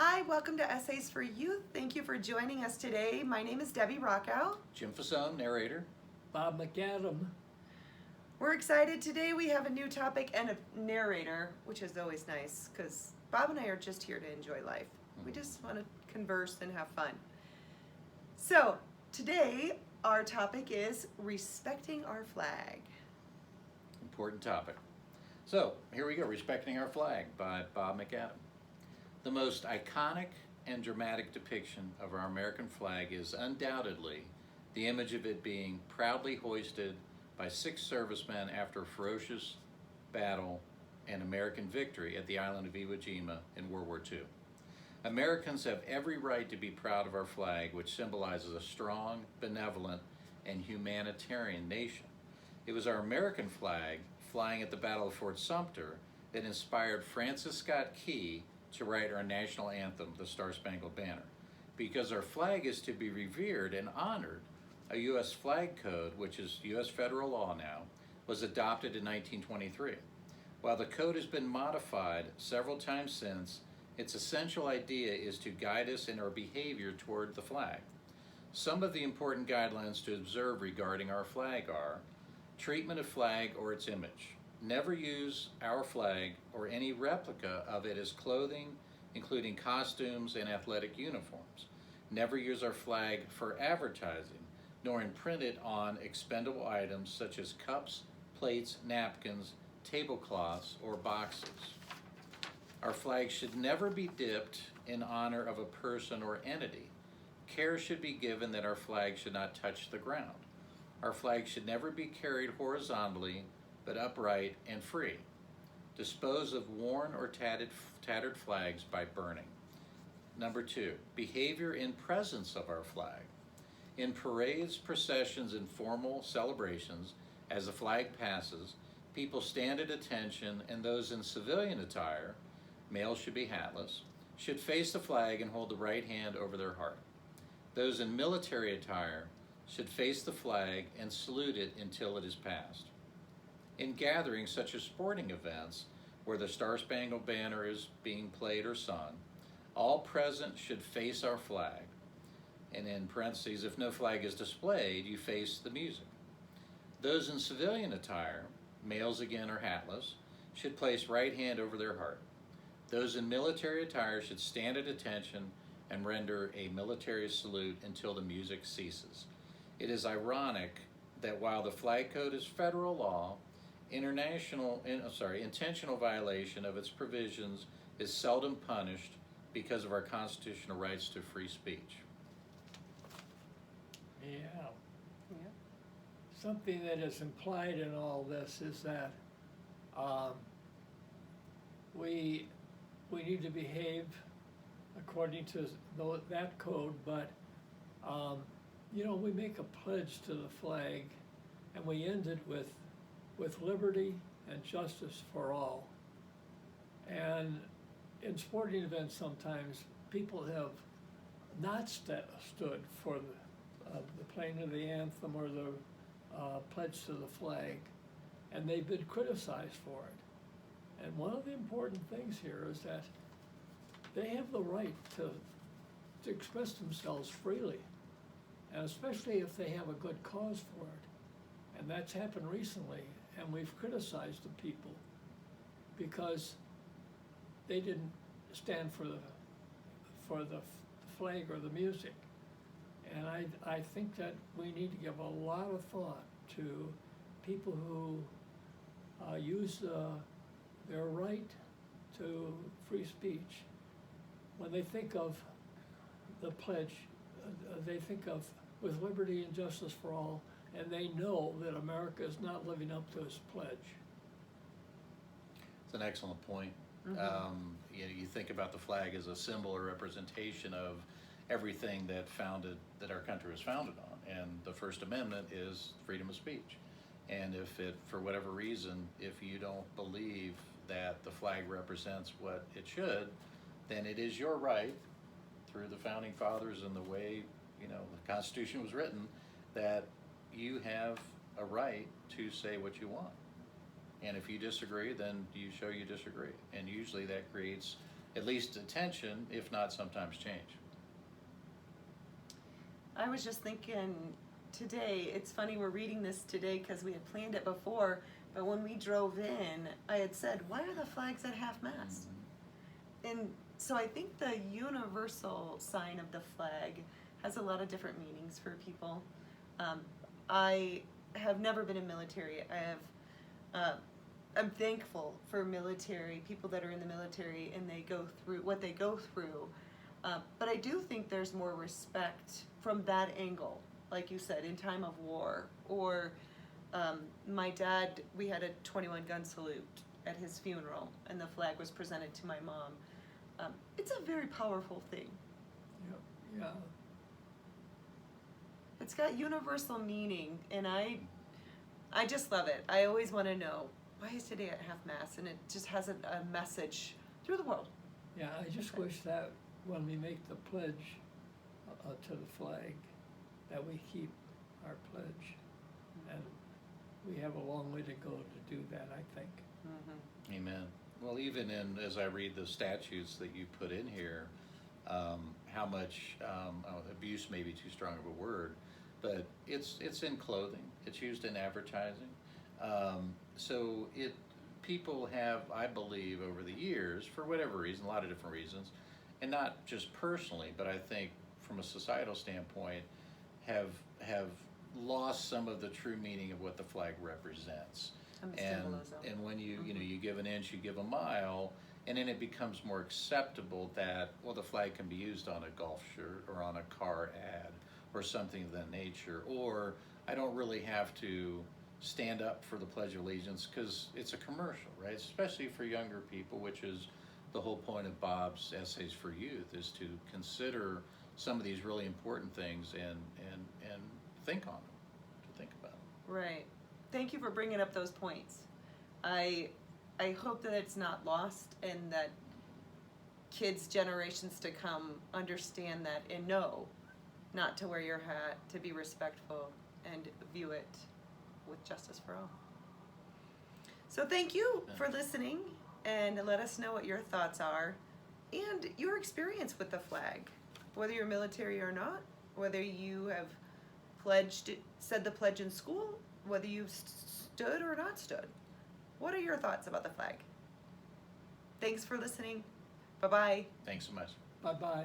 Hi, welcome to Essays for Youth. Thank you for joining us today. My name is Debbie Rockow. Jim Fasone, narrator. Bob McAdam. We're excited today. We have a new topic and a narrator, which is always nice because Bob and I are just here to enjoy life. We just want to converse and have fun. So, today our topic is respecting our flag. Important topic. So, here we go, Respecting Our Flag by Bob McAdam. The most iconic and dramatic depiction of our American flag is undoubtedly the image of it being proudly hoisted by 6 servicemen after a ferocious battle and American victory at the island of Iwo Jima in World War II. Americans have every right to be proud of our flag, which symbolizes a strong, benevolent, and humanitarian nation. It was our American flag flying at the Battle of Fort Sumter that inspired Francis Scott Key to write our national anthem, the Star-Spangled Banner. Because our flag is to be revered and honored, a U.S. flag code, which is U.S. federal law now, was adopted in 1923. While the code has been modified several times since, its essential idea is to guide us in our behavior toward the flag. Some of the important guidelines to observe regarding our flag are treatment of flag or its image. Never use our flag or any replica of it as clothing, including costumes and athletic uniforms. Never use our flag for advertising, nor imprint it on expendable items such as cups, plates, napkins, tablecloths, or boxes. Our flag should never be dipped in honor of a person or entity. Care should be given that our flag should not touch the ground. Our flag should never be carried horizontally, but upright and free. Dispose of worn or tattered flags by burning. Number 2, behavior in presence of our flag. In parades, processions, and formal celebrations, as the flag passes, people stand at attention, and those in civilian attire, males should be hatless, should face the flag and hold the right hand over their heart. Those in military attire should face the flag and salute it until it is passed. In gatherings such as sporting events, where the Star-Spangled Banner is being played or sung, all present should face our flag. And in parentheses, if no flag is displayed, you face the music. Those in civilian attire, males again are hatless, should place right hand over their heart. Those in military attire should stand at attention and render a military salute until the music ceases. It is ironic that while the flag code is federal law, intentional violation of its provisions is seldom punished because of our constitutional rights to free speech. Yeah. Something that is implied in all this is that we need to behave according to that code, but we make a pledge to the flag, and we end it with liberty and justice for all. And in sporting events, sometimes people have not stood for the playing of the anthem or the pledge to the flag, and they've been criticized for it. And one of the important things here is that they have the right to express themselves freely, and especially if they have a good cause for it. And that's happened recently, and we've criticized the people because they didn't stand for the flag or the music. And I think that we need to give a lot of thought to people who use their right to free speech. When they think of the pledge, they think of with liberty and justice for all, and they know that America is not living up to its pledge. It's an excellent point. You think about the flag as a symbol or representation of everything that our country was founded on, and the First Amendment is freedom of speech. And if it, for whatever reason, if you don't believe that the flag represents what it should, then it is your right, through the founding fathers and the way the Constitution was written, that you have a right to say what you want. And if you disagree, then you show you disagree. And usually that creates at least attention, if not sometimes change. I was just thinking today, it's funny we're reading this today because we had planned it before, but when we drove in, I had said, why are the flags at half-mast? And so I think the universal sign of the flag has a lot of different meanings for people. I have never been in military. I'm thankful for military, people that are in the military and they go through what they go through. But I do think there's more respect from that angle, like you said, in time of war. Or my dad, we had a 21 gun salute at his funeral and the flag was presented to my mom. It's a very powerful thing. Yeah. It's got universal meaning, and I just love it. I always want to know, why is today at half-mast? And it just has a message through the world. Yeah, I just wish that when we make the pledge to the flag, that we keep our pledge. And we have a long way to go to do that, I think. Mm-hmm. Amen. Well, even as I read the statutes that you put in here, how much abuse may be too strong of a word, but it's in clothing, it's used in advertising. So people have, I believe, over the years, for whatever reason, a lot of different reasons, and not just personally, but I think from a societal standpoint, have lost some of the true meaning of what the flag represents. And the symbolism. And when you give an inch, you give a mile, and then it becomes more acceptable that, well, the flag can be used on a golf shirt or on a car ad or something of that nature, or I don't really have to stand up for the Pledge of Allegiance because it's a commercial, right? Especially for younger people, which is the whole point of Bob's Essays for Youth, is to consider some of these really important things and think on them, to think about them. Right. Thank you for bringing up those points. I hope that it's not lost and that kids, generations to come, understand that and know not to wear your hat, to be respectful, and view it with justice for all. So thank you for listening, and let us know what your thoughts are and your experience with the flag, whether you're military or not, whether you have said the pledge in school, whether you've stood or not stood. What are your thoughts about the flag? Thanks for listening. Bye-bye. Thanks so much. Bye-bye.